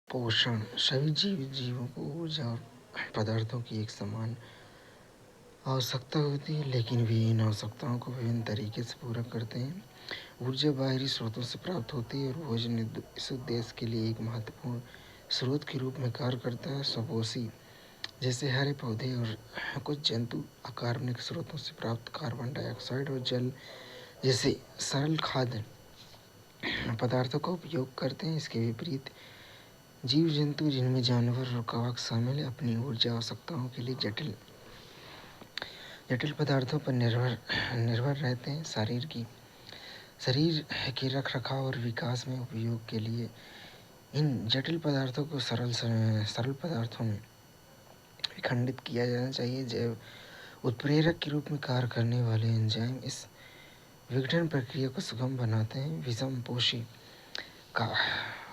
पोषण सभी जीवों को ऊर्जा और पदार्थों की एक समान आवश्यकता होती है, लेकिन वे इन आवश्यकताओं को विभिन्न तरीके से पूरा करते हैं। ऊर्जा बाहरी स्रोतों से प्राप्त होती है और भोजन इस उद्देश्य के लिए एक महत्वपूर्ण स्रोत के रूप में कार्य करता है। स्वपोषी जैसे हरे पौधे और कुछ जंतु अकार्बनिक स्रोतों से प्राप्त कार्बन डाइऑक्साइड और जल जैसे सरल खाद्य पदार्थों का उपयोग करते हैं। इसके विपरीत जीव जंतु, जिनमें जानवर और कवक शामिल है, अपनी ऊर्जा आवश्यकताओं के लिए जटिल पदार्थों पर निर्भर रहते हैं। शरीर के रखरखाव और विकास में उपयोग के लिए इन जटिल पदार्थों को सरल पदार्थों में विखंडित किया जाना चाहिए। जैव उत्प्रेरक के रूप में कार्य करने वाले एंजाइम इस विघटन प्रक्रिया को सुगम बनाते हैं। विषमपोषी का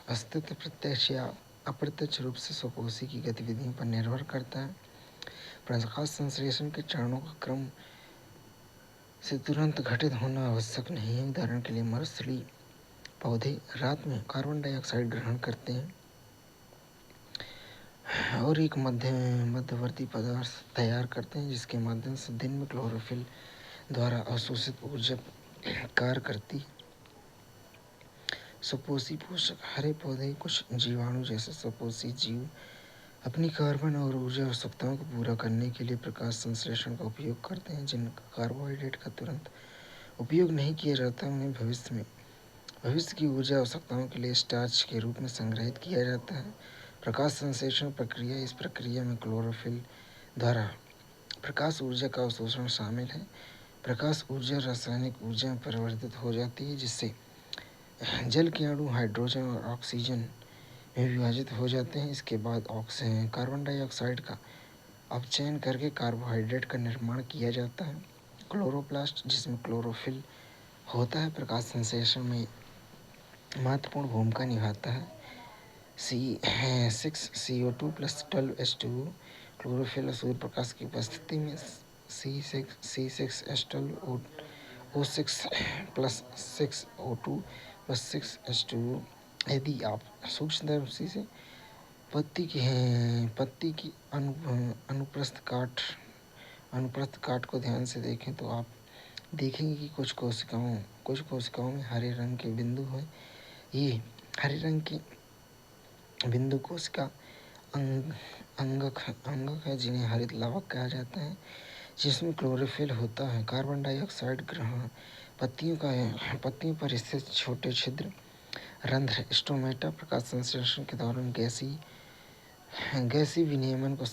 अस्तित्व प्रत्यक्ष या अप्रत्यक्ष रूप से स्वपोषी की गतिविधियों पर निर्भर करता है। प्रकाश संश्लेषण के चरणों का क्रम से तुरंत घटित होना आवश्यक नहीं है। उदाहरण के लिए मरुस्थलीय पौधे रात में कार्बन डाइऑक्साइड ग्रहण करते हैं और एक मध्यवर्ती पदार्थ तैयार करते हैं, जिसके माध्यम से दिन में क्लोरोफिल द्वारा अवशोषित ऊर्जा कार्य करती है। स्वपोषी पोषक हरे पौधे कुछ जीवाणु जैसे स्वपोषी जीव अपनी कार्बन और ऊर्जा आवश्यकताओं को पूरा करने के लिए प्रकाश संश्लेषण का उपयोग करते हैं। जिनका कार्बोहाइड्रेट का तुरंत उपयोग नहीं किया जाता, उन्हें भविष्य की ऊर्जा आवश्यकताओं के लिए स्टार्च के रूप में संग्रहित किया जाता है। प्रकाश संश्लेषण प्रक्रिया इस प्रक्रिया में क्लोरोफिल द्वारा प्रकाश ऊर्जा का अवशोषण शामिल है। प्रकाश ऊर्जा रासायनिक ऊर्जा में परिवर्तित हो जाती है, जिससे जल के अणु हाइड्रोजन और ऑक्सीजन में विभाजित हो जाते हैं। इसके बाद कार्बन डाइऑक्साइड का अपचयन करके कार्बोहाइड्रेट का निर्माण किया जाता है। क्लोरोप्लास्ट, जिसमें क्लोरोफिल होता है, प्रकाश संश्लेषण में महत्वपूर्ण भूमिका निभाता है। C6CO2 प्लस 12H2O क्लोरोफिल और सूर्य प्रकाश की उपस्थिति में C6H12O6 plus 6O2 plus 6H2O। यदि आप सूक्ष्मदर्शी से पत्ती की अनुप्रस्थ काट को ध्यान से देखें तो आप देखेंगे कि कुछ कोशिकाओं में हरे रंग के बिंदु हैं। ये हरे रंग के बिंदु कोशिका अंगक है, जिन्हें हरित लावक कहा जाता है, जिसमें क्लोरोफिल होता है। कार्बन डाइऑक्साइड ग्रहण पत्तियों पर स्थित छोटे छिद्र रंध्र स्टोमेटा प्रकाश संश्लेषण के दौरान गैसीय विनियमन को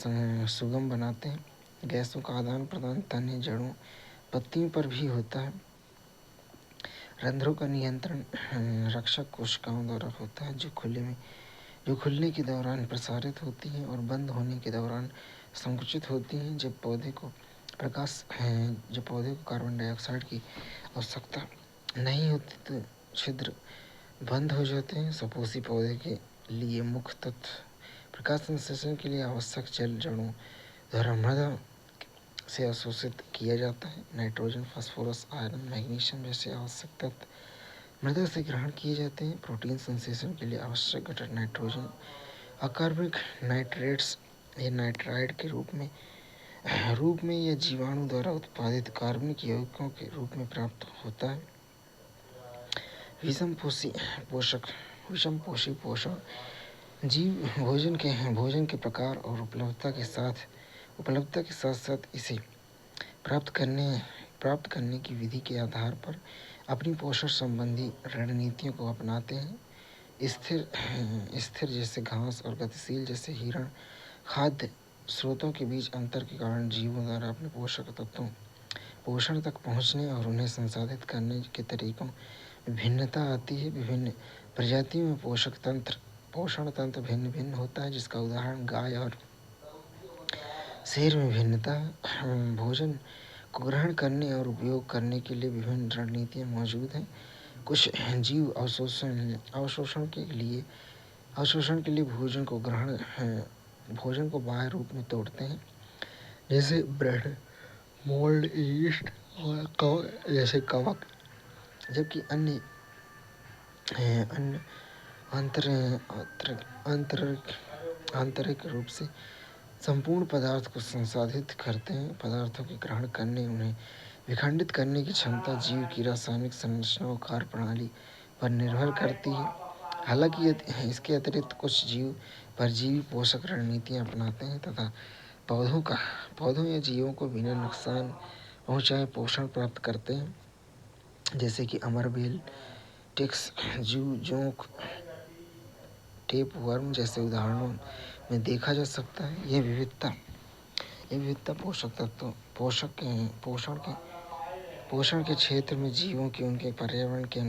सुगम बनाते हैं। गैसों का आदान प्रदान तने, जड़ों, पत्तियों पर भी होता है। रंध्रों का नियंत्रण रक्षक कोशिकाओं द्वारा होता है, जो खुलने के दौरान प्रसारित होती हैं और बंद होने के दौरान संकुचित होती हैं। जब पौधे को कार्बन डाइऑक्साइड की आवश्यकता नहीं होती तो छिद्र बंद हो जाते हैं। स्वपोषी पौधे के लिए मुख्य तत्व प्रकाश संश्लेषण के लिए आवश्यक जल जड़ों द्वारा मृदा से अवशोषित किया जाता है। नाइट्रोजन, फास्फोरस, आयरन, मैग्नीशियम जैसे आवश्यक तत्व मृदा से ग्रहण किए जाते हैं। प्रोटीन संश्लेषण के लिए आवश्यक घटक नाइट्रोजन अकार्बनिक नाइट्रेट्स या नाइट्राइड के रूप में या जीवाणु द्वारा उत्पादित कार्बनिक यौगिकों के रूप में प्राप्त होता है। विषमपोषी पोषण जीव भोजन के प्रकार और उपलब्धता के साथ साथ इसे प्राप्त करने की विधि के आधार पर अपनी पोषण संबंधी रणनीतियों को अपनाते हैं। स्थिर जैसे घास और गतिशील जैसे हिरण खाद्य स्रोतों के बीच अंतर के कारण जीवों द्वारा अपने पोषण तक पहुँचने और उन्हें संसाधित करने के तरीकों में भिन्नता आती है। विभिन्न प्रजातियों में पोषण तंत्र भिन्न होता है, जिसका उदाहरण गाय और शेर में भिन्नता है। भोजन को ग्रहण करने और उपयोग करने के लिए विभिन्न रणनीतियाँ मौजूद हैं। कुछ जीव अवशोषण के लिए भोजन को बाह्य रूप में तोड़ते हैं, जैसे ब्रेड, मोल्ड, यीस्ट और जैसे कवक, जबकि अन्य आंतरिक रूप से संपूर्ण पदार्थ को संसाधित करते हैं। पदार्थों के ग्रहण करने, उन्हें विखंडित करने की क्षमता जीव की रासायनिक संरचना और कार्यप्रणाली पर निर्भर करती है। हालांकि इसके अतिरिक्त कुछ जीव परजीवी पोषक रणनीतियाँ अपनाते हैं तथा पौधों या जीवों को बिना नुकसान पहुँचाए पोषण प्राप्त करते हैं, जैसे कि अमरबेल, टिक्स, जोंक, टेपवर्म जैसे उदाहरणों में देखा जा सकता है। यह विविधता पोषण के क्षेत्र में जीवों की उनके पर्यावरण के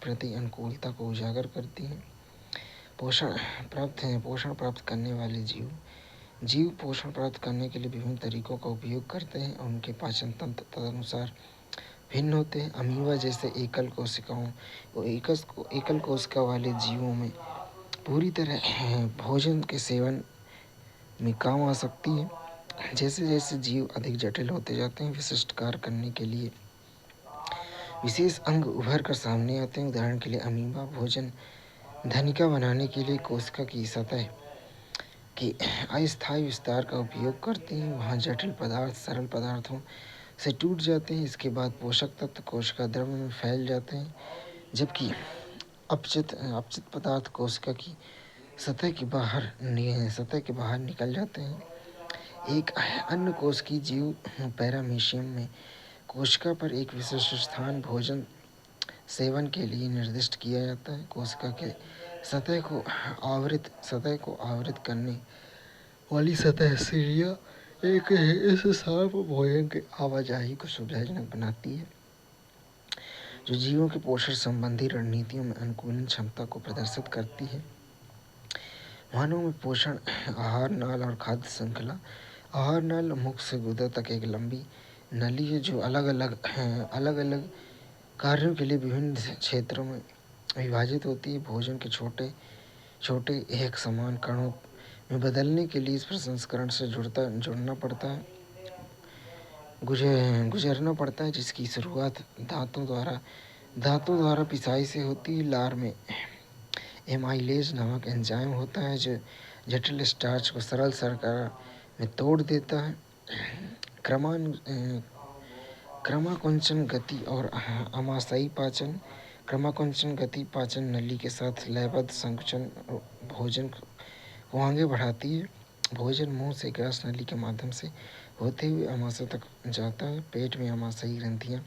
प्रति अनुकूलता को उजागर करती है। पोषण प्राप्त करने वाले जीव पोषण प्राप्त करने के लिए विभिन्न तरीकों का उपयोग करते हैं और उनके पाचन तंत्र तदनुसार भिन्न होते हैं। अमीबा जैसे एकल कोशिका वाले जीवों में पूरी तरह भोजन के सेवन में काम आ सकती है। जैसे जैसे जीव अधिक जटिल होते जाते हैं, विशिष्ट कार्य करने के लिए विशेष अंग उभर कर सामने आते हैं। उदाहरण के लिए अमीबा भोजन धनिका बनाने के लिए कोशिका की सतह के अस्थायी विस्तार का उपयोग करते हैं। वहाँ जटिल पदार्थ सरल पदार्थों से टूट जाते हैं। इसके बाद पोषक तत्व कोशिका द्रव्य में फैल जाते हैं, जबकि अपचित पदार्थ कोशिका की सतह के बाहर निकल जाते हैं। एक अन्य कोशिकीय जीव पैरामीशियम में कोशिका पर एक विशिष्ट स्थान भोजन सेवन के लिए निर्दिष्ट किया जाता है। कोशिका के सतह को आवृत करने वाली सतह सीढ़ियाँ इस स्थान पर भोजन की आवाजाही को सुविधाजनक बनाती है, जो जीवों के पोषण संबंधी रणनीतियों में अनुकूलन क्षमता को प्रदर्शित करती है। मानव में पोषण आहार नाल और खाद्य श्रृंखला। आहार नाल मुख से गुदा तक एक लंबी नली है जो अलग अलग कार्यों के लिए विभिन्न क्षेत्रों में विभाजित होती है। भोजन के छोटे एक समान कणों में बदलने के लिए इस प्रसंस्करण से गुजरना पड़ता है, जिसकी शुरुआत दांतों द्वारा पिसाई से होती है। लार में एमाइलेज नामक एंजाइम होता है जो जटिल स्टार्च को सरल शर्करा में तोड़ देता है। क्रमाकुंचन गति और आमाशयी पाचन। क्रमाकुंचन गति पाचन नली के साथ लयबद्ध संकुचन भोजन को आगे बढ़ाती है। भोजन मुंह से ग्रास नली के माध्यम से होते हुए आमाशय तक जाता है। पेट में आमाशयी ग्रंथियाँ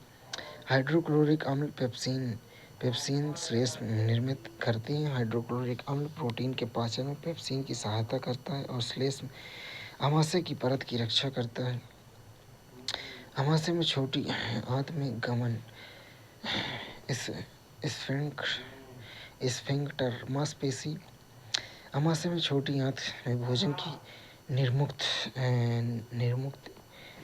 हाइड्रोक्लोरिक अम्ल पेप्सिन श्लेष्म निर्मित करती हैं। हाइड्रोक्लोरिक अम्ल प्रोटीन के पाचन में पेप्सिन की सहायता करता है और श्लेष्म आमाशय की परत की रक्षा करता है। आमाशय में छोटी आंत में गमन स्फिंक्टर मांसपेशी आमाशय में छोटी आंत में भोजन की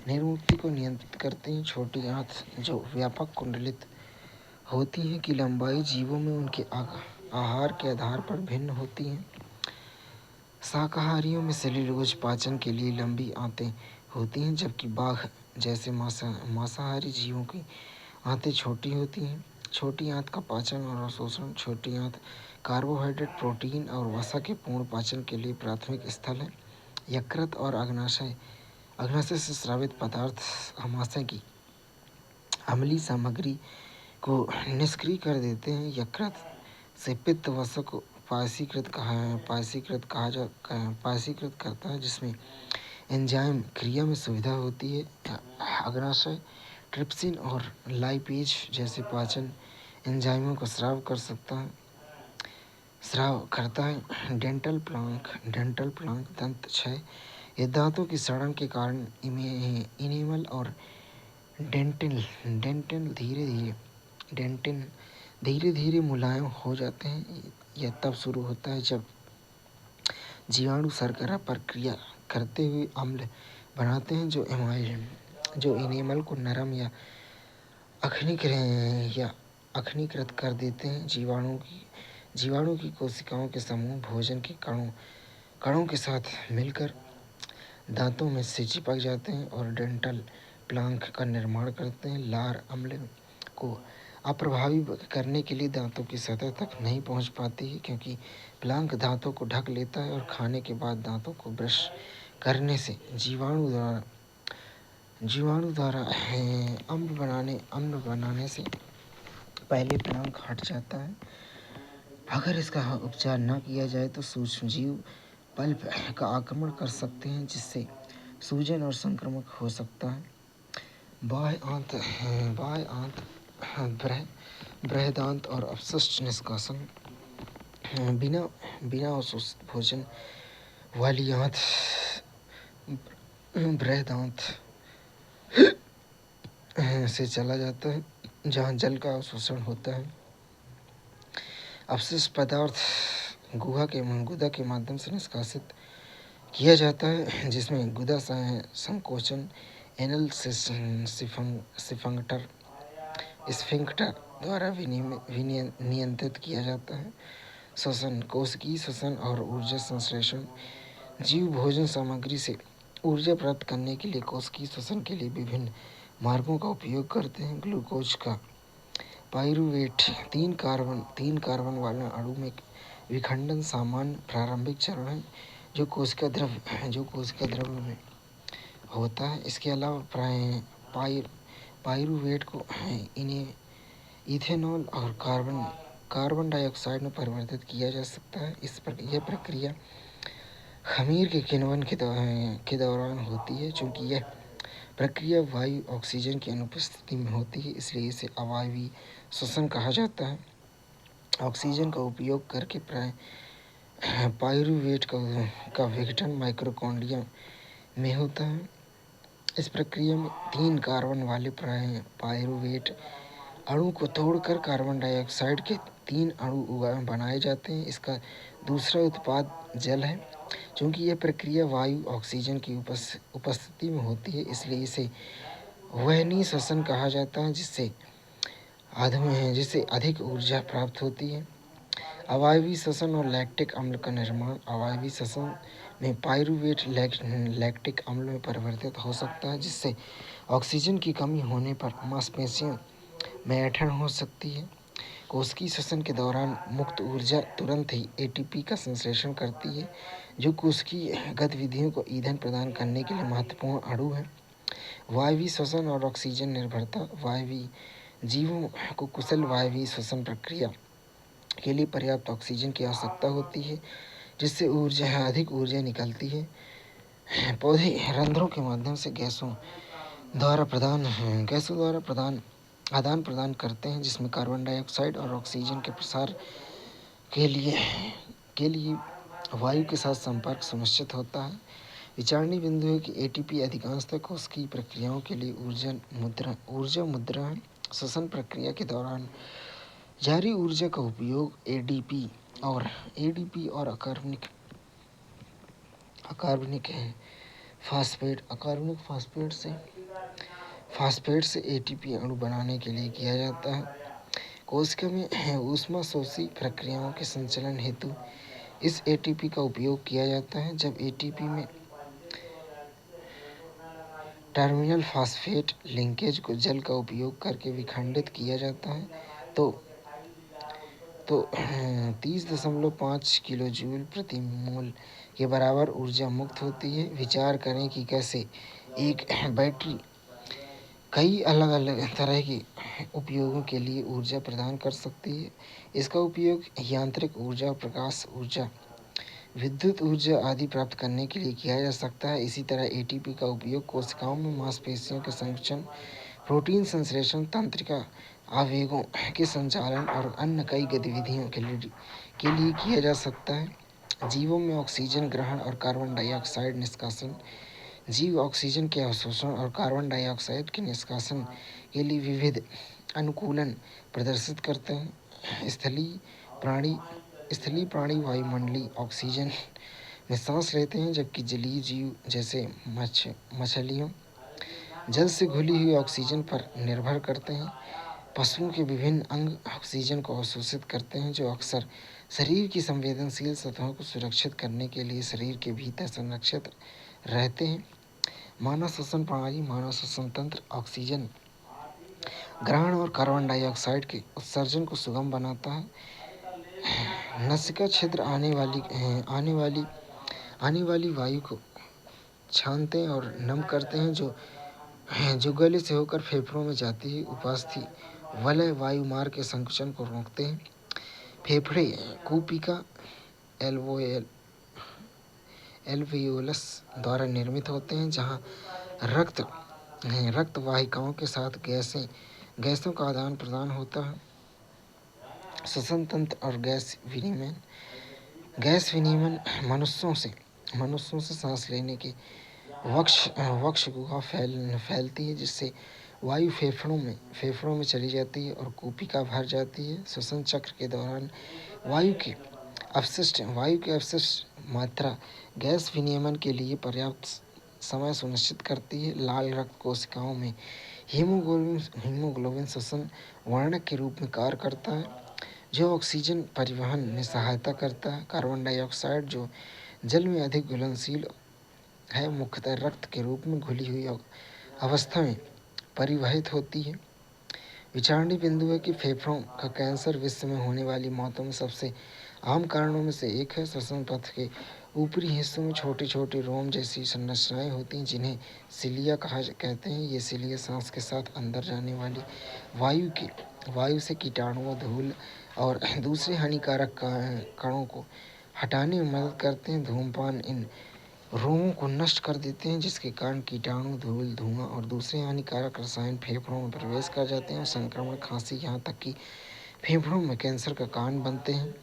निर्मुक्ति को नियंत्रित करती हैं। छोटी आंत जो व्यापक कुंडलित होती है की लंबाई जीवों में उनके आहार के आधार पर भिन्न होती है। शाकाहारियों में सेल्यूलोज पाचन के लिए लंबी आंतें होती हैं, जबकि बाघ जैसे मांसाहारी जीवों की आंतें छोटी होती हैं। छोटी आंत का पाचन और अवशोषण। छोटी आंत कार्बोहाइड्रेट, प्रोटीन और वसा के पूर्ण पाचन के लिए प्राथमिक स्थल है। यकृत और अग्नाशय से स्रावित पदार्थ आमाशय की अम्लीय सामग्री को निष्क्रिय कर देते हैं। यकृत से पित्त वसा को पायसीकृत करता है, जिसमें एंजाइम क्रिया में सुविधा होती है। अग्नाशय ट्रिप्सिन और लाइपेज जैसे पाचन एंजाइमों का स्राव करता है। डेंटल प्लांक दंत क्षय। ये दांतों की सड़न के कारण इनेमल और डेंटिन धीरे धीरे मुलायम हो जाते हैं। यह तब शुरू होता है जब जीवाणु शर्करा पर क्रिया करते हुए अम्ल बनाते हैं जो इनेमल को नरम या अखनीकृत कर देते हैं। जीवाणु की कोशिकाओं के समूह भोजन के कणों के साथ मिलकर दांतों में से चिपक जाते हैं और डेंटल प्लांक का निर्माण करते हैं। लार अम्ल को अप्रभावी करने के लिए दांतों की सतह तक नहीं पहुंच पाती है, क्योंकि प्लांक दांतों को ढक लेता है और खाने के बाद दांतों को ब्रश करने से जीवाणु द्वारा अम्ल बनाने से पहले प्लांक हट जाता है। अगर इसका उपचार न किया जाए तो सूक्ष्मजीव पल्प का आक्रमण कर सकते हैं, जिससे सूजन और संक्रमण हो सकता है। बाह्य आंत बृहदांत और अपशिष्ट निष्कासन। बिना अवशोषित भोजन वाली आंत बृहदांत से चला जाता है, जहाँ जल का अवशोषण होता है। अपशिष्ट पदार्थ गुदा के माध्यम से निष्कासित किया जाता है, जिसमें गुदा संकोचन, एनल स्फिंक्टर द्वारा नियंत्रित किया जाता है। श्वसन, कोशिकीय श्वसन और ऊर्जा संश्लेषण। जीव भोजन सामग्री से ऊर्जा प्राप्त करने के लिए कोशिकीय श्वसन के लिए विभिन्न मार्गों का उपयोग करते हैं। ग्लूकोज का पाइरूवेट 3 कार्बन वाले अणु में विखंडन सामान्य प्रारंभिक चरण है, जो कोशिका द्रव्य में होता है। इसके अलावा पाइरूवेट को इथेनॉल और कार्बन डाइऑक्साइड में परिवर्तित किया जा सकता है। यह प्रक्रिया खमीर के किण्वन के दौरान होती है। चूँकि यह प्रक्रिया वायु ऑक्सीजन की अनुपस्थिति में होती है, इसलिए इसे अवायवीय श्वसन कहा जाता है। ऑक्सीजन का उपयोग करके पाइरूवेट का विघटन माइटोकॉन्ड्रिया में होता है। इस प्रक्रिया में 3 कार्बन वाले पाइरूवेट अणु को तोड़कर कार्बन डाइऑक्साइड के 3 अणु बनाए जाते हैं। इसका दूसरा उत्पाद जल है। चूँकि यह प्रक्रिया वायु ऑक्सीजन की उपस्थिति में होती है, इसलिए इसे वहनीय श्वसन कहा जाता है, जिससे अधिक ऊर्जा प्राप्त होती है। अवायवीय श्वसन और लैक्टिक अम्ल का निर्माण। अवायवीय श्वसन में पाइरूवेट लैक्टिक अम्ल में परिवर्तित हो सकता है, जिससे ऑक्सीजन की कमी होने पर मांसपेशियों में ऐंठन हो सकती है। कोशिकीय श्वसन के दौरान मुक्त ऊर्जा तुरंत ही एटीपी का संश्लेषण करती है, जो कोशिकीय गतिविधियों को ईंधन प्रदान करने के लिए महत्वपूर्ण अणु है। वायवीय श्वसन और ऑक्सीजन निर्भरता। वायवीय जीवों को कुशल वायवीय श्वसन प्रक्रिया के लिए पर्याप्त ऑक्सीजन की आवश्यकता होती है, जिससे अधिक ऊर्जा निकलती है। पौधे रंध्रों के माध्यम से गैसों द्वारा आदान प्रदान करते हैं, जिसमें कार्बन डाइऑक्साइड और ऑक्सीजन के प्रसार के लिए वायु के साथ संपर्क सुनिश्चित होता है। विचारणीय बिंदु है कि एटीपी अधिकांशतः कोशिकीय प्रक्रियाओं के लिए ऊर्जा मुद्रण श्वसन प्रक्रिया के दौरान जारी ऊर्जा का उपयोग एडीपी और अकार्बनिक फास्फेट से एटीपी अणु बनाने के लिए किया जाता है। कोशिका में ऊष्माशोषी प्रक्रियाओं के संचालन हेतु इस एटीपी का उपयोग किया जाता है। जब एटीपी में टर्मिनल फास्फेट लिंकेज को जल का उपयोग करके विखंडित किया जाता है तो 30.5 किलोजूल प्रति मोल के बराबर ऊर्जा मुक्त होती है। विचार करें कि कैसे एक बैटरी कई अलग अलग तरह के उपयोगों के लिए ऊर्जा प्रदान कर सकती है। इसका उपयोग यांत्रिक ऊर्जा, प्रकाश ऊर्जा, विद्युत ऊर्जा आदि प्राप्त करने के लिए किया जा सकता है। इसी तरह एटीपी का उपयोग कोशिकाओं में मांसपेशियों के संकुचन, प्रोटीन संश्लेषण, तंत्रिका आवेगों के संचालन और अन्य कई गतिविधियों के लिए किया जा सकता है। जीवों में ऑक्सीजन ग्रहण और कार्बन डाइऑक्साइड निष्कासन। जीव ऑक्सीजन के अवशोषण और कार्बन डाइऑक्साइड के निष्कासन के लिए विविध अनुकूलन प्रदर्शित करते हैं। स्थलीय प्राणी वायुमंडलीय ऑक्सीजन में सांस लेते हैं, जबकि जलीय जीव जैसे मछलियों जल से घुली हुई ऑक्सीजन पर निर्भर करते हैं। पशुओं के विभिन्न अंग ऑक्सीजन को अवशोषित करते हैं, जो अक्सर शरीर की संवेदनशील सतहों को सुरक्षित करने के लिए शरीर के भीतर संरक्षित रहते हैं। मानव श्वसन प्रणाली। मानव श्वसन तंत्र ऑक्सीजन ग्रहण और कार्बन डाइऑक्साइड के उत्सर्जन को सुगम बनाता है। नासिका छिद्र आने वाली वायु को छानते हैं और नम करते हैं, जो गले से होकर फेफड़ों में जाती है। उपास्थि वलय वायु मार्ग के संकुचन को रोकते हैं। फेफड़े कूपिका एल्वियोलस द्वारा निर्मित होते हैं, जहाँ रक्त वाहिकाओं के साथ गैसों का आदान प्रदान होता है। श्वसन तंत्र और गैस विनिमय मनुष्यों से सांस लेने के वक्ष गुहा फैलती है, जिससे वायु फेफड़ों में चली जाती है और कूपिका भर जाती है। श्वसन चक्र के दौरान वायु के अपशिष्ट मात्रा गैस विनियमन के लिए पर्याप्त समय सुनिश्चित करती है। लाल रक्त कोशिकाओं में हीमोग्लोबिन श्वसन वर्णक के रूप में कार्य करता है, जो ऑक्सीजन परिवहन में सहायता करता है। कार्बन डाइऑक्साइड, जो जल में अधिक घुलनशील है, मुख्यतः रक्त के रूप में घुली हुई अवस्था में परिवहित होती है। विचारणीय बिंदु है कि फेफड़ों का कैंसर विश्व में होने वाली मौतों में सबसे आम कारणों में से एक है। श्वसन पथ के ऊपरी हिस्सों में छोटे छोटे रोम जैसी संरचनाएं होती हैं, जिन्हें सिलिया कहते हैं। ये सिलिया सांस के साथ अंदर जाने वाली वायु से कीटाणुओं, धूल और दूसरे हानिकारक कणों को हटाने में मदद करते हैं। धूम्रपान इन रोमों को नष्ट कर देते हैं, जिसके कारण कीटाणु, धूल, धुआं और दूसरे हानिकारक रसायन फेफड़ों में प्रवेश कर जाते हैं और संक्रमण, खांसी, यहाँ तक कि फेफड़ों में कैंसर का कारण बनते हैं।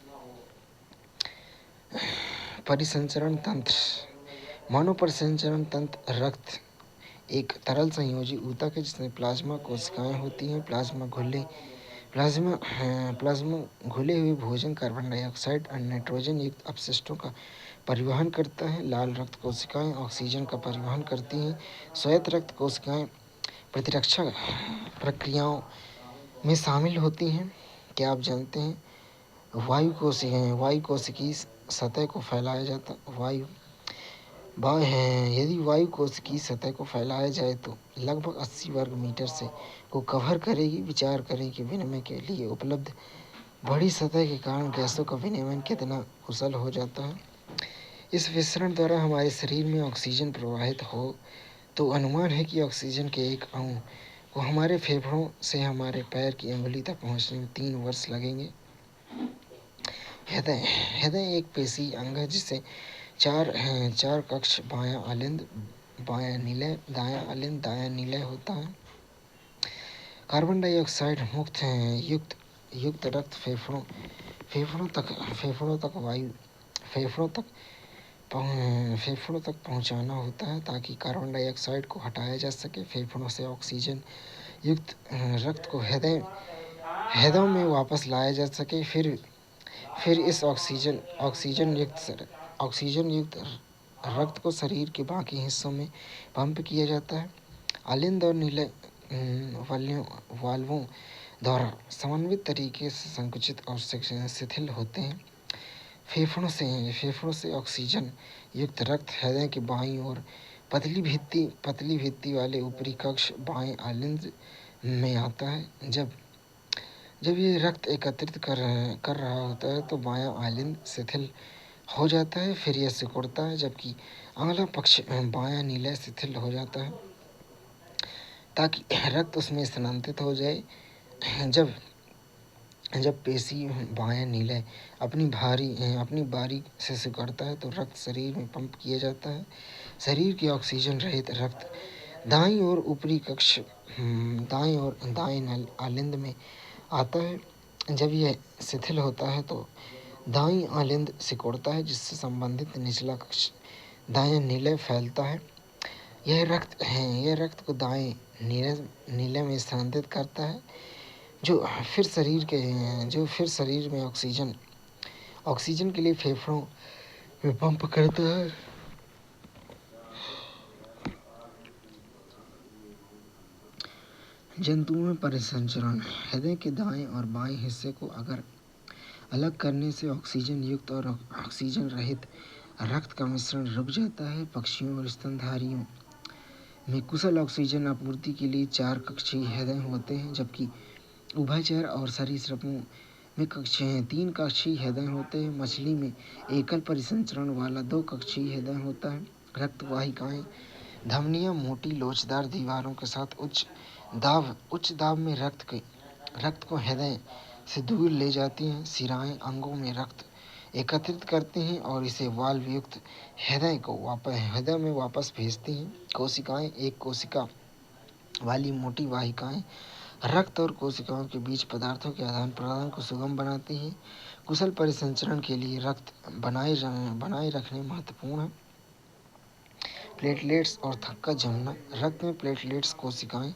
परिसंचरण तंत्र। मानव परिसंचरण तंत्र रक्त एक तरल संयोजी ऊतक है, जिसमें प्लाज्मा कोशिकाएं होती हैं। प्लाज्मा घुले हुए भोजन, कार्बन डाइऑक्साइड और नाइट्रोजन युक्त अपशिष्टों का परिवहन करता है। लाल रक्त कोशिकाएं ऑक्सीजन का परिवहन करती हैं। श्वेत रक्त कोशिकाएं प्रतिरक्षा प्रक्रियाओं में शामिल होती हैं। क्या आप जानते हैं वायु कोशिकीय सतह को फैलाया जाता यदि वायु कोशिकीय सतह को फैलाया जाए तो लगभग 80 वर्ग मीटर से को कवर करेगी। विचार करें कि विनिमय के लिए उपलब्ध बड़ी सतह के कारण गैसों का विनिमय कितना कुशल हो जाता है। इस विसरण द्वारा हमारे शरीर में ऑक्सीजन प्रवाहित हो तो अनुमान है कि ऑक्सीजन के एक अणु को हमारे फेफड़ों से हमारे पैर की अंगुली तक पहुंचने में 3 वर्ष लगेंगे। हृदय एक पेशी अंग है, जिसे चार कक्ष बायां अलिंद, बायां निलय, दायां अलिंद, दायां निलय होता है। कार्बन डाइऑक्साइड युक्त रक्त फेफड़ों तक पहुंचाना होता है, ताकि कार्बन डाइऑक्साइड को हटाया जा सके। फेफड़ों से ऑक्सीजन युक्त रक्त को हृदय में वापस लाया जा सके। फिर इस ऑक्सीजन युक्त रक्त को शरीर के बाकी हिस्सों में पंप किया जाता है। अलिंद और निलय वाल्वों द्वारा समन्वित तरीके से संकुचित और शिथिल होते हैं। फेफड़ों से ऑक्सीजन युक्त रक्त हृदय के बाईं ओर पतली भित्ति वाले ऊपरी कक्ष बाएं अलिंद में आता है। जब ये रक्त एकत्रित कर रहा होता है तो बायां अलिंद शिथिल हो जाता है, फिर यह सिकुड़ता है, जबकि अगला पक्ष बायां निलय शिथिल हो जाता है, ताकि रक्त उसमें स्थानांतरित हो जाए। जब पेशी बायां निलय अपनी बारी से सिकुड़ता है तो रक्त शरीर में पंप किया जाता है। शरीर के ऑक्सीजन रहित रक्त दाईं ओर ऊपरी कक्ष दाएं अलिंद में आता है। जब यह शिथिल होता है तो दाईं अलिंद सिकुड़ता है, जिससे संबंधित निचला कक्ष दायां निलय फैलता है। यह रक्त को दाएं निलय में स्थानांतरित करता है, जो फिर शरीर में ऑक्सीजन के लिए फेफड़ों में पंप करता है। जंतुओं में परिसंचरण। हृदय के दाएं और बाएं हिस्से को अगर अलग करने से ऑक्सीजन युक्त और ऑक्सीजन रहित रक्त का मिश्रण रुक जाता है। पक्षियों और स्तनधारियों में कुशल ऑक्सीजन आपूर्ति के लिए 4 कक्षीय हृदय होते हैं, जबकि उभयचर और सरीसृपों में 3 कक्षीय हृदय होते हैं। मछली में एकल परिसंचरण वाला 2 कक्षीय हृदय होता है। रक्त वाहिकाएं धमनियां मोटी लोचदार दीवारों के साथ उच्च दाब में रक्त को हृदय से दूर ले जाती हैं। सिराएं अंगों में रक्त एकत्रित करती हैं और इसे वाल्व युक्त हृदय में वापस भेजती हैं। कोशिकाएं एक कोशिका वाली मोटी वाहिकाएं रक्त और कोशिकाओं के बीच पदार्थों के आदान प्रदान को सुगम बनाती हैं। कुशल परिसंचरण के लिए रक्त बनाए रखने महत्वपूर्ण है। प्लेटलेट्स और थक्का जमना। रक्त में प्लेटलेट्स कोशिकाएं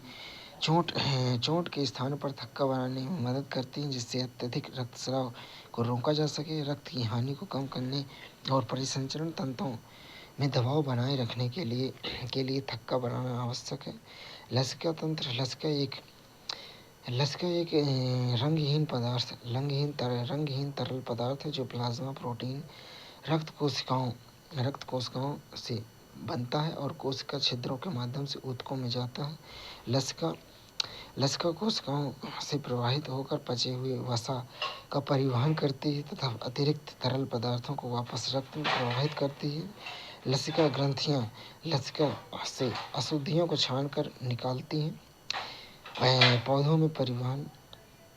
चोट के स्थान पर थक्का बनाने में मदद करती हैं, जिससे अत्यधिक रक्तस्राव को रोका जा सके। रक्त की हानि को कम करने और परिसंचरण तंत्रों में दबाव बनाए रखने के लिए थक्का बनाना आवश्यक है। लसिका तंत्र। लसिका एक रंगहीन तरल पदार्थ है जो प्लाज्मा प्रोटीन रक्त कोशिकाओं से बनता है और कोशिका छिद्रों के माध्यम से ऊतकों में जाता है। लसिका कोशिकाओं से प्रवाहित होकर पचे हुए वसा का परिवहन करती है तथा अतिरिक्त तरल पदार्थों को वापस रक्त में प्रवाहित करती है। लसिका ग्रंथियां लसिका से अशुद्धियों को छानकर निकालती हैं। पौधों में परिवहन।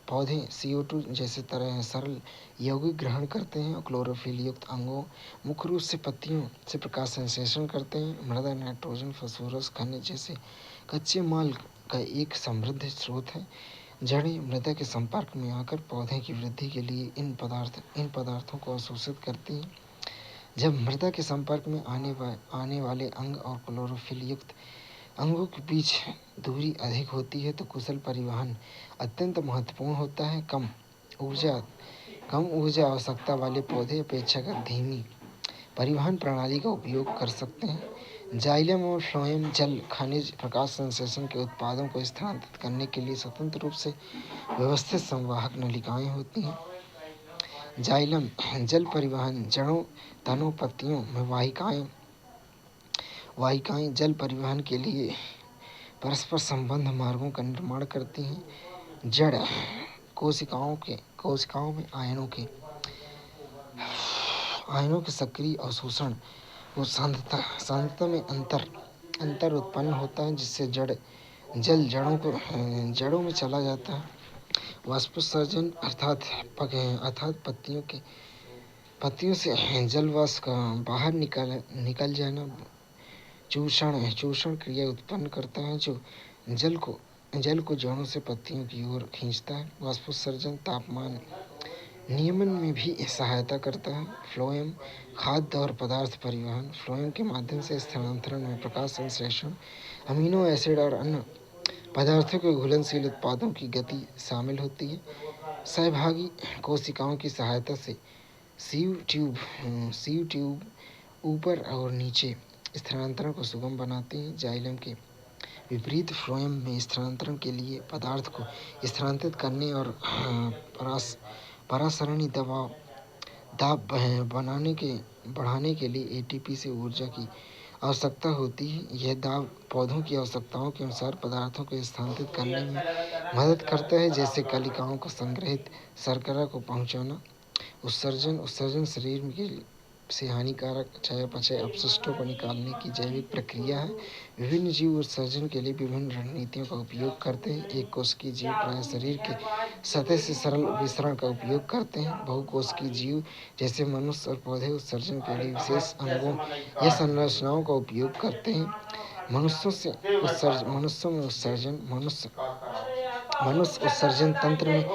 पौधे CO2 जैसे सरल यौगिक ग्रहण करते हैं और क्लोरोफिल युक्त अंगों मुख्य रूप से पत्तियों से प्रकाश संश्लेषण करते हैं। मृदा नाइट्रोजन फास्फोरस खनिज जैसे कच्चे माल का एक समृद्ध स्रोत है। जड़ें मृदा के संपर्क में आकर पौधे की वृद्धि के लिए इन पदार्थों को अवशोषित करती हैं। जब मृदा के संपर्क में आने वाले अंग और क्लोरोफिल युक्त अंगों के बीच दूरी अधिक होती है तो कुशल परिवहन अत्यंत महत्वपूर्ण होता है। कम ऊर्जा आवश्यकता वाले पौधे अपेक्षाकृत धीमी परिवहन प्रणाली का उपयोग कर सकते हैं। जाइलम और फ्लोएम जल खनिज प्रकाश संश्लेषण के उत्पादों को स्थानांतरित करने के लिए स्वतंत्र रूप से व्यवस्थित संवाहक नलिकाएं होती हैं। जाइलम जल परिवहन जड़ों तनों पत्तियों में वाहिकाएं जल परिवहन के लिए परस्पर संबंध मार्गों का निर्माण करती हैं। जड़ कोशिकाओं में आयनों के सक्रिय अवशोषण और सांद्रता में अंतर उत्पन्न होता है, जिससे जल जड़ों में चला जाता है। वाष्पोत्सर्जन अर्थात पत्तियों से जल वाष्प का बाहर निकल जाना चूषण क्रिया उत्पन्न करता है जो जल को जड़ों से पत्तियों की ओर खींचता है। वाष्पोत्सर्जन तापमान नियमन में भी सहायता करता है। फ्लोएम खाद्य और पदार्थ परिवहन। फ्लोएम के माध्यम से स्थानांतरण में प्रकाश संश्लेषण अमीनो एसिड और अन्य पदार्थों के घुलनशील उत्पादों की गति शामिल होती है। सहभागी कोशिकाओं की सहायता से सीव ट्यूब ऊपर और नीचे स्थानांतरण को सुगम बनाते हैं। जाइलम के विपरीत फ्लोएम में स्थानांतरण के लिए पदार्थ को स्थानांतरित करने और परासरणी दाब बढ़ाने के लिए ATP से ऊर्जा की आवश्यकता होती है। यह दाब पौधों की आवश्यकताओं के अनुसार पदार्थों को स्थानांतरित करने में मदद करता है, जैसे कलिकाओं को संग्रहित शर्करा को पहुंचाना। उत्सर्जन शरीर से हानिकारक चयापचय अपशिष्टों को निकालने की जैविक प्रक्रिया है। विभिन्न जीव उत्सर्जन के लिए विभिन्न रणनीतियों का उपयोग करते हैं। एक कोशिकीय जीव प्रायः शरीर के सतह से सरल विसरण का उपयोग करते हैं। बहुकोशिकीय जीव जैसे मनुष्य और पौधे उत्सर्जन के लिए विशेष अंगों या संरचनाओं का उपयोग करते हैं। मनुष्य उत्सर्जन तंत्र में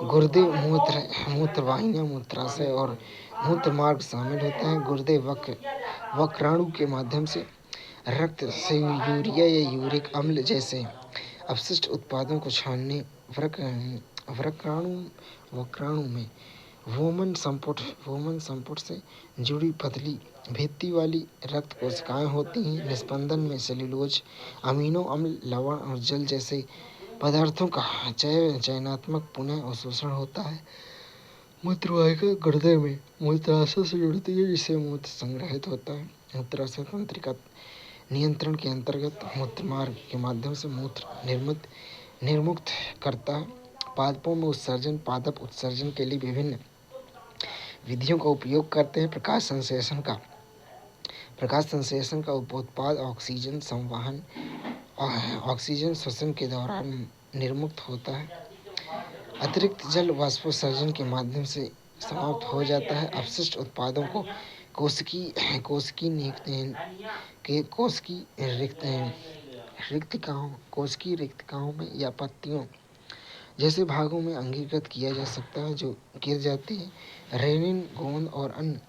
गुर्दे मूत्र वाहिनियां मूत्राशय और मूत्र मार्ग शामिल होते हैं। गुर्दे वक्राणु के माध्यम से रक्त से यूरिया या यूरिक अम्ल जैसे अपशिष्ट उत्पादों को छानने। वक्राणु में वोमन संपुट से जुड़ी पतली भित्ति वाली रक्त कोशिकाएं होती हैं। निस्पंदन में सेल्यूलोज अमीनो अम्ल लवण और जल जैसे पदार्थों का चयनात्मक पुनः अवशोषण होता है। मूत्रवाहिका गुर्दे में मूत्राशय से जुड़ती है, जिससे मूत्र संग्रहित होता है। मूत्राशय तंत्रिका नियंत्रण के अंतर्गत मूत्र मार्ग के माध्यम से मूत्र निर्मुक्त करता है। पादपों में उत्सर्जन पादप उत्सर्जन के लिए विभिन्न विधियों का उपयोग करते हैं। प्रकाश संश्लेषण का उत्पाद ऑक्सीजन संवहन ऑक्सीजन श्वसन के दौरान निर्मुक्त होता है। अतिरिक्त जल वाष्पोत्सर्जन के माध्यम से समाप्त हो जाता है। अपशिष्ट उत्पादों को कोशिकी रिक्तिकाओं में या पत्तियों जैसे भागों में अंगीकृत किया जा सकता है जो गिर जाती है। रेनिन गोंद और अन्य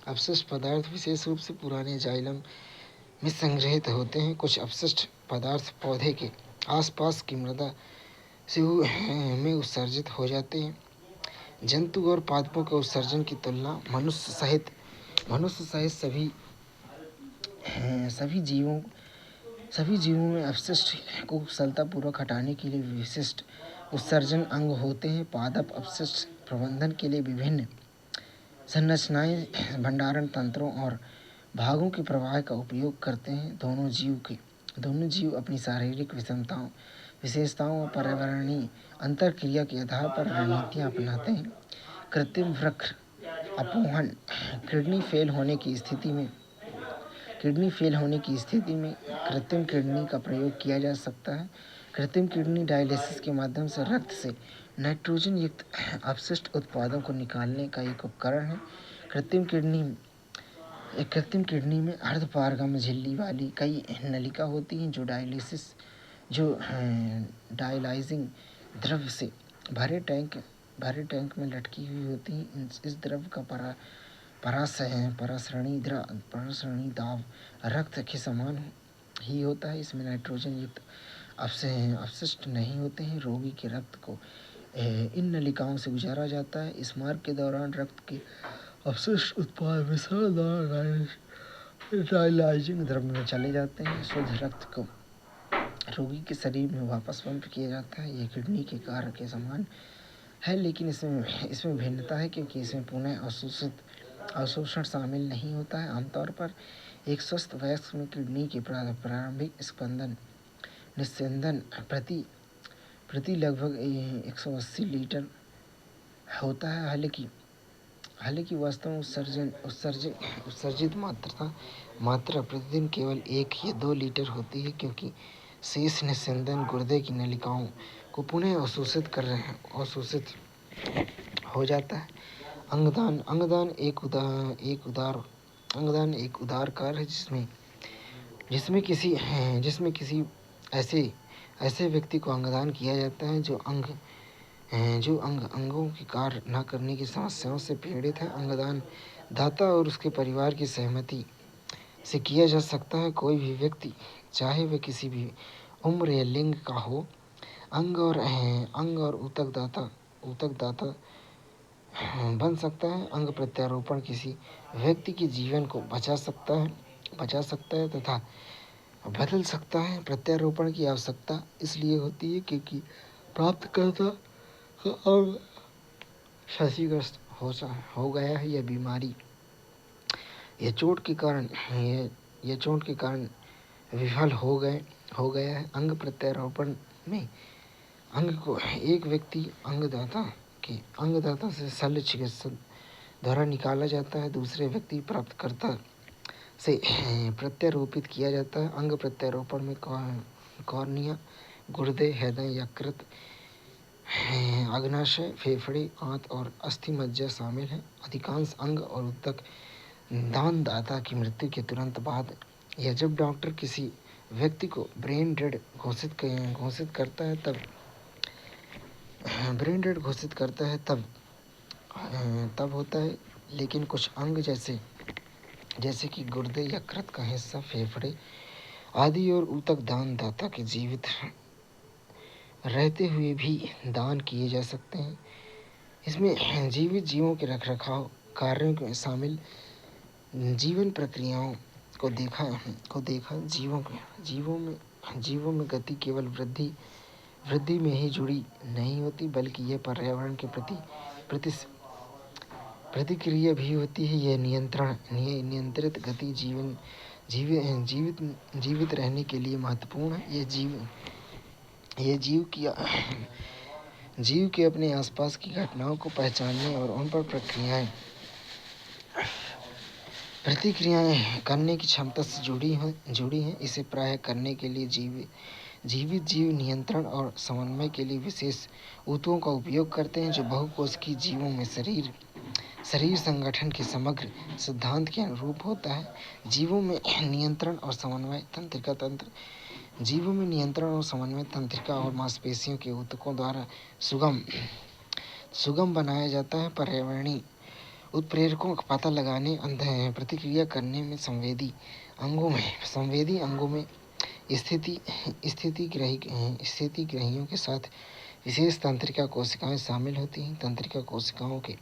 अपशिष्ट पदार्थ विशेष रूप से पुराने जाइलम में संग्रहित होते हैं। कुछ अपशिष्ट पदार्थ पौधे के आसपास की मृदा से में उत्सर्जित हो जाते हैं। जंतु और पादपों के उत्सर्जन की तुलना मनुष्य सहित सभी जीवों में अपशिष्ट को कुशलतापूर्वक हटाने के लिए विशिष्ट उत्सर्जन अंग होते हैं। पादप अपशिष्ट प्रबंधन के लिए विभिन्न संरचनाएं, भंडारण तंत्रों और भागों के प्रवाह का उपयोग करते हैं। दोनों जीव अपनी शारीरिक विशेषताओं और पर्यावरणीय अंतरक्रिया के आधार पर रणनीतियां अपनाते हैं। कृत्रिम वृक्क अपोहन किडनी फेल होने की स्थिति में कृत्रिम किडनी का प्रयोग किया जा सकता है। कृत्रिम किडनी डायलिसिस के माध्यम से रक्त से नाइट्रोजन युक्त अपशिष्ट उत्पादों को निकालने का एक उपकरण है। कृत्रिम किडनी में अर्धपारगम्य झिल्ली वाली कई नलिका होती हैं जो डायलाइजिंग द्रव से भरे टैंक में लटकी हुई होती हैं। इस द्रव का परासरणी दाब रक्त के समान ही होता है। इसमें नाइट्रोजन युक्त अपशिष्ट नहीं होते हैं। रोगी के रक्त को इन नलिकाओं से गुजारा जाता है। इस मार्ग के दौरान रक्त के अपशिष्ट उत्पाद मिश्रण डायलाइजिंग द्रव में चले जाते हैं। शुद्ध रक्त को रोगी के शरीर में वापस पंप किया जाता है। यह किडनी के कार्य के समान है, लेकिन इसमें भिन्नता है क्योंकि इसमें पुनः अवशोषण शामिल नहीं होता है। आमतौर पर एक स्वस्थ वयस्क में किडनी के प्रारंभिक निस्यंदन प्रति लगभग 180 लीटर होता है। हालांकि वास्तव में उत्सर्जित मात्रा प्रतिदिन केवल 1 या 2 लीटर होती है क्योंकि शेष निस्यंदन गुर्दे की नलिकाओं को पुनः अवशोषित हो जाता है। अंगदान एक उदार कार्य है जिसमें किसी ऐसे व्यक्ति को अंगदान किया जाता है जो अंगों के कार्य न करने की समस्याओं से पीड़ित है। अंगदान दाता और उसके परिवार की सहमति से किया जा सकता है। कोई भी व्यक्ति, चाहे वह किसी भी उम्र या लिंग का हो, अंग और ऊतक दाता बन सकता है। अंग प्रत्यारोपण किसी व्यक्ति के जीवन को बचा सकता है तथा बदल सकता है। प्रत्यारोपण की आवश्यकता इसलिए होती है क्योंकि प्राप्तकर्ता का अंग क्षतिग्रस्त हो गया है या बीमारी या चोट के कारण विफल हो गया है। अंग प्रत्यारोपण में अंग को एक व्यक्ति अंगदाता से शल्य चिकित्सक द्वारा निकाला जाता है। दूसरे व्यक्ति प्राप्तकर्ता से प्रत्यारोपित किया जाता है। अंग प्रत्यारोपण में कॉर्निया, गुर्दे, हृदय, यकृत, अग्नाशय, फेफड़े, आंत और अस्थि मज्जा शामिल हैं। अधिकांश अंग और ऊतक दानदाता की मृत्यु के तुरंत बाद या जब डॉक्टर किसी व्यक्ति को ब्रेन डेड घोषित करता है तब होता है। लेकिन कुछ अंग जैसे कि गुर्दे, यकृत का हिस्सा, फेफड़े आदि और ऊतक दानदाता के जीवित रहते हुए भी दान किए जा सकते हैं। इसमें जीवित जीवों के रखरखाव कार्यों में शामिल जीवन प्रक्रियाओं को देखा। जीवों में गति केवल वृद्धि में ही जुड़ी नहीं होती, बल्कि यह पर्यावरण के प्रति प्रतिक्रिया भी होती है। यह नियंत्रित गति जीवित जीवित रहने के लिए महत्वपूर्ण है। यह जीव के अपने आसपास की घटनाओं को पहचानने और उन पर प्रतिक्रियाएं करने की क्षमता से जुड़ी हैं। इसे प्रायः करने के लिए जीवित जीव नियंत्रण और समन्वय के लिए विशेष ऊतकों का उपयोग करते हैं, जो बहुकोशिकीय जीवों में शरीर संगठन के समग्र सिद्धांत के अनुरूप होता है। जीवों में नियंत्रण और समन्वय तंत्रिका और मांसपेशियों के ऊतकों द्वारा सुगम बनाया जाता है। पर्यावरणीय उत्प्रेरकों का पता लगाने, प्रतिक्रिया करने में संवेदी अंगों में स्थिति ग्रहियों के साथ विशेष तंत्रिका कोशिकाएं शामिल होती हैं। तंत्रिका कोशिकाओं के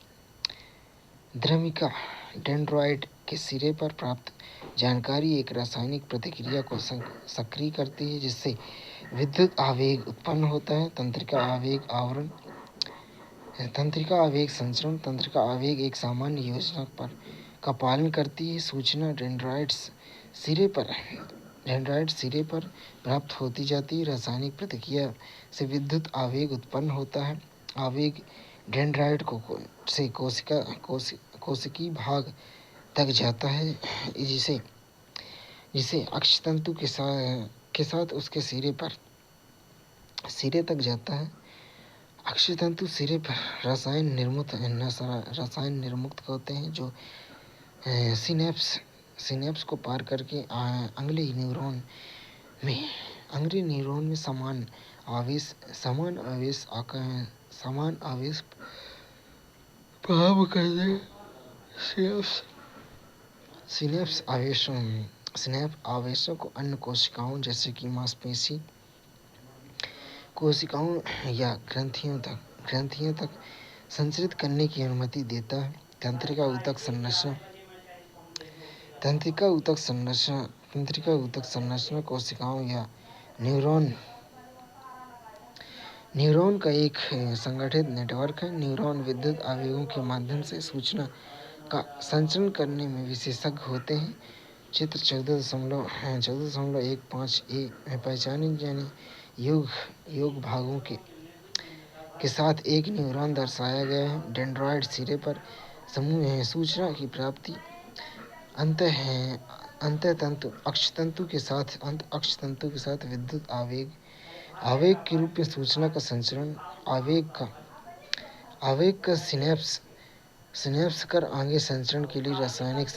द्रमिका डेंड्राइट के सिरे पर प्राप्त जानकारी एक रासायनिक प्रतिक्रिया को सक्रिय करती है, जिससे विद्युत आवेग उत्पन्न होता है। तंत्रिका आवेग संचरण। तंत्रिका आवेग एक सामान्य योजना का पालन करती है। सूचना डेंड्राइट सिरे पर प्राप्त होती जाती है। रासायनिक प्रतिक्रिया से विद्युत आवेग उत्पन्न होता है। आवेग डेंड्राइट से कोशिकीय भाग तक जाता है, जिसे अक्षतंतु के साथ उसके सिरे तक जाता है। अक्षतंतु सिरे पर रसायन निर्मुक्त होते हैं, जो सिनेप्स को पार करके अगले न्यूरॉन में समान आवेश प्राप्त करते। सिनेप्स आवेशों को अन्य कोशिकाओं जैसे कि मांसपेशी कोशिकाओं या ग्रंथियों तक संचरित करने की अनुमति देता है। तंत्रिका ऊतक संरचना कोशिकाओं या न्यूरॉन का एक संगठित नेटवर्क है। न्यूरॉन विद्युत आवेगों के माध्यम से सूचना का संचरण करने में विशेषज्ञ होते हैं। चित्र 14.15a में पहचाने जाने योग भागों के साथ एक न्यूरॉन दर्शाया गया है। डेंड्राइट सिरे पर सूचना की प्राप्ति अक्षतंतु के साथ विद्युत आवेग के रूप में सूचना का संचरण, आवेग का सिनेप्स कर आगे संचरण के लिए रासायनिक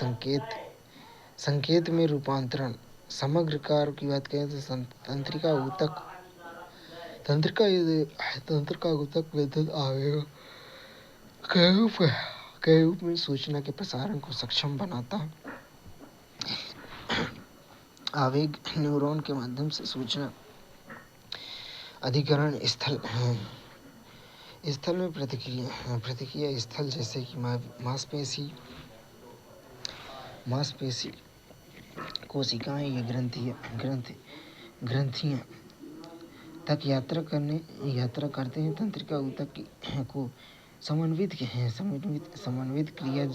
संकेत में रूपांतरण। समग्र कार्य की बात करें तो तंत्रिका ऊतक विद्युत आवेग के रूप में सूचना के प्रसारण को सक्षम बनाता है। आवेग न्यूरॉन के माध्यम से सूचना अधिग्रहण स्थल में प्रतिक्रिया स्थल जैसे कि मांसपेशी कोशिकाएं या ग्रंथियां तक यात्रा करते हैं। तंत्रिका ऊतक को समन्वित क्रिया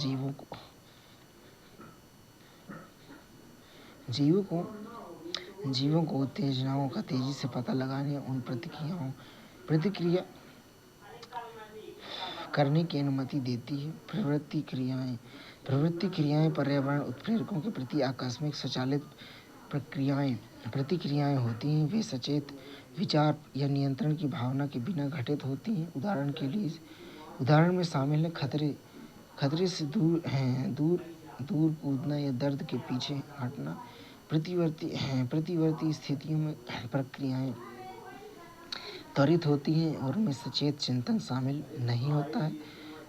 जीवों को उत्तेजनाओं का तेजी से पता लगाने, उन प्रतिक्रिया करने की अनुमति देती है। प्रवृत्ति क्रियाएं पर्यावरण उत्प्रेरकों के प्रति आकस्मिक स्वचालित प्रतिक्रियाएं होती हैं। वे सचेत विचार या नियंत्रण की भावना के बिना घटित होती हैं। उदाहरण में शामिल है खतरे से दूर कूदना या दर्द के पीछे हटना। प्रतिवर्ती स्थितियों में प्रक्रियाएं त्वरित होती हैं और उनमें सचेत चिंतन शामिल नहीं होता है।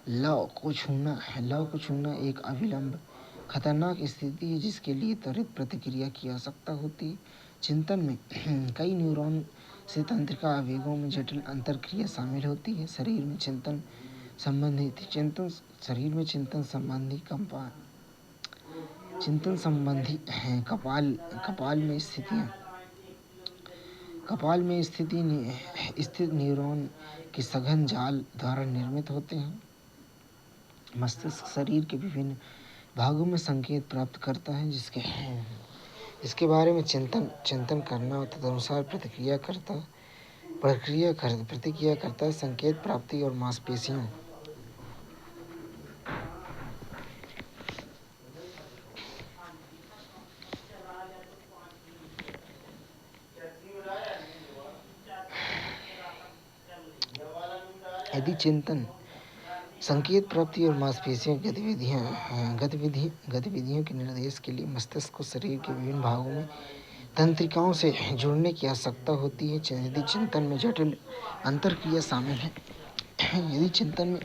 लौ को छूना एक अविलंब खतरनाक स्थिति है, जिसके लिए त्वरित प्रतिक्रिया की आवश्यकता होती है। चिंतन में कई न्यूरॉन से तंत्रिका आवेगों में जटिल अंतरक्रिया शामिल होती है। शरीर में चिंतन संबंधी कपाल में स्थित न्यूरॉन के सघन जाल द्वारा निर्मित होते हैं। मस्तिष्क शरीर के विभिन्न भागों में संकेत प्राप्त करता है, इसके बारे में चिंतन करना और तदनुसार प्रतिक्रिया करता संकेत प्राप्ति और मांसपेशियों यदि चिंतन संकेत प्राप्ति और मांसपेशियों की गतिविधियों के निर्देश के लिए मस्तिष्क को शरीर के विभिन्न भागों में तंत्रिकाओं से जुड़ने की आवश्यकता होती है। यदि चिंतन में जटिल अंतरक्रिया शामिल है यदि चिंतन में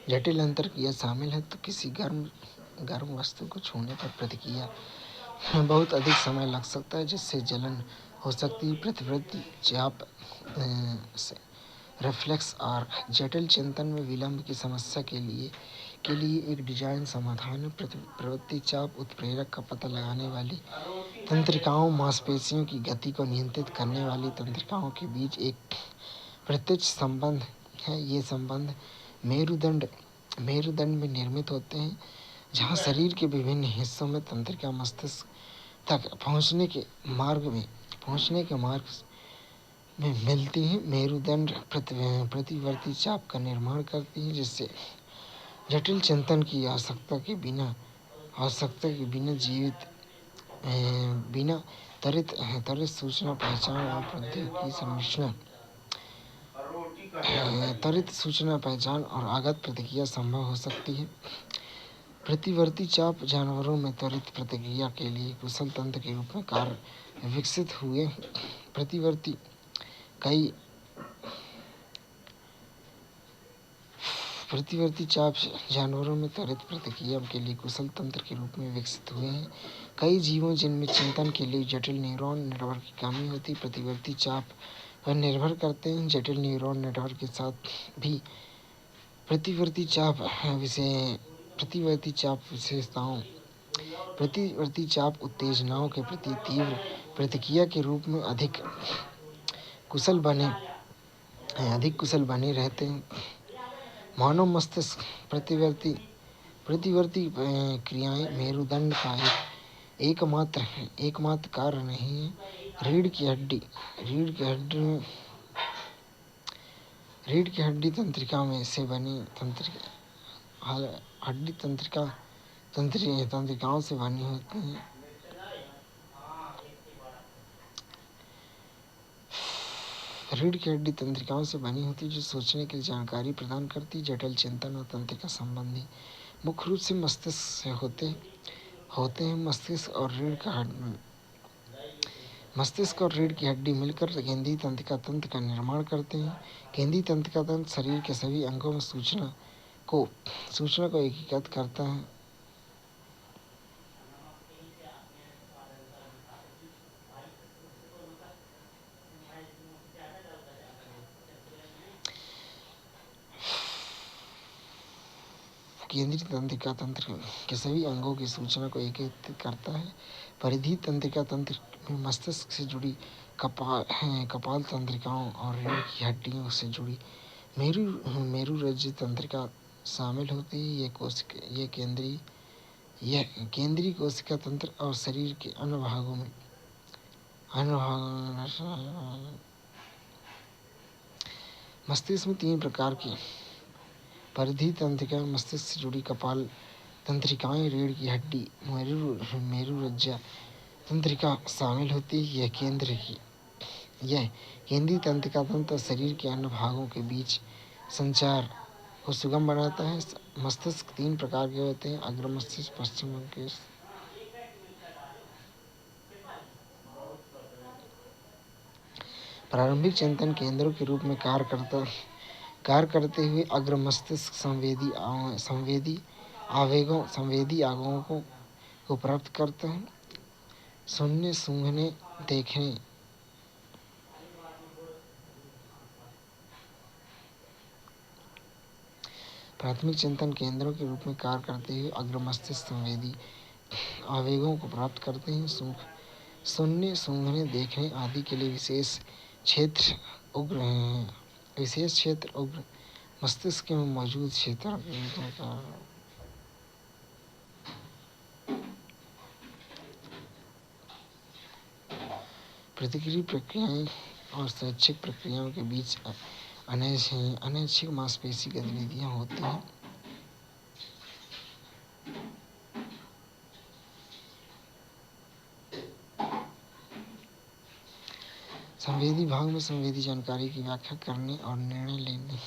जटिल अंतरक्रिया शामिल है तो किसी गर्म वस्तु को छूने पर प्रतिक्रिया बहुत अधिक समय लग सकता है, जिससे जलन हो सकती है। प्रतिवर्ती चाप रिफ्लेक्स आर्क जटिल चिंतन में विलंब की समस्या के लिए एक डिजाइन समाधान है। प्रवृत्ति चाप उत्प्रेरक का पता लगाने वाली तंत्रिकाओं मांसपेशियों की गति को नियंत्रित करने वाली तंत्रिकाओं के बीच एक प्रत्यक्ष संबंध है। ये संबंध मेरुदंड में निर्मित होते हैं, जहाँ शरीर के विभिन्न हिस्सों में तंत्रिका मस्तिष्क तक पहुँचने के मार्ग में मिलती हैं। मेरुदंड प्रतिवर्ती चाप का निर्माण करती हैं, जिससे जटिल चिंतन की आवश्यकता के बिना त्वरित सूचना पहचान और प्रौद्योगिकी सम्मिश्रण त्वरित सूचना पहचान और आगत प्रतिक्रिया संभव हो सकती है। प्रतिवर्ती चाप जानवरों में त्वरित प्रतिक्रिया के लिए कुशल तंत्र के रूप में कार्य विकसित हुए। प्रतिवर्ती चाप जानवरों में त्वरित प्रतिक्रिया के लिए कुशल तंत्र के रूप में विकसित हुए हैं। कई जीवों जिनमें चिंतन के लिए जटिल न्यूरॉन नेटवर्क की कमी होती प्रतिवर्ती चाप पर निर्भर करते हैं। जटिल न्यूरॉन नेटवर्क के साथ भी प्रतिवर्ती चाप उत्तेजनाओं के प्रति तीव्र प्रतिक्रिया के रूप में अधिक कुशल बने रहते हैं। मानव मस्तिष्क प्रतिवर्ती क्रियाएं मेरुदंड का एकमात्र कार्य नहीं है। रीढ़ की हड्डी तंत्रिकाओं से बनी होती है। रीढ़ की हड्डी तंत्रिकाओं से बनी होती है, जो सोचने के लिए जानकारी प्रदान करती है। जटिल चिंतन और तंत्रिका संबंधी मुख्य रूप से मस्तिष्क से होते हैं। मस्तिष्क और रीढ़ की हड्डी मिलकर केंद्रीय तंत्रिका तंत्र का निर्माण करते हैं। केंद्रीय तंत्रिका तंत्र शरीर के सभी अंगों में सूचना को एकीकृत करता है। केंद्रीय तंत्रिका तंत्र के सभी अंगों की सूचना को एकीकृत करता है। परिधीय तंत्रिका तंत्र में मस्तिष्क से जुड़ी कपाल तंत्रिकाओं और रीढ़ की हड्डियों से जुड़ी मेरुरज्जु तंत्रिका शामिल होती है। यह केंद्रीय कोशिका तंत्र और शरीर के अन्य भागों में मस्तिष्क में 3 प्रकार की परिधीय तंत्रिका मस्तिष्क से जुड़ी कपाल तंत्रिकाएं, रीढ़ की हड्डी, मेरुरज्जु तंत्रिका शामिल होती है। यह केंद्रीय तंत्रिका तंत्र शरीर के अन्य भागों के बीच संचार को सुगम बनाता है। मस्तिष्क 3 प्रकार के होते हैं: अग्र मस्तिष्क, पश्चिम मस्तिष्क। प्रारंभिक चिंतन केंद्रों के रूप में कार्य करते हुए अग्र मस्तिष्क संवेदी आवेगों को प्राप्त करता है। सुनने, सूंघने, देखने प्राथमिक चिंतन केंद्रों के रूप में कार्य करते हुए अग्र मस्तिष्क संवेदी आवेगों को प्राप्त करते हैं। सुनने, सूंघने, देखने आदि के लिए विशेष क्षेत्र विशेष क्षेत्र और मस्तिष्क में मौजूद क्षेत्र का प्रतिक्रिया प्रक्रियाएं और शैक्षिक प्रक्रियाओं के बीच अनैच्छिक मांसपेशी गतिविधियां होती हैं। संवेदी भाग में संवेदी जानकारी की व्याख्या करने और निर्णय लेने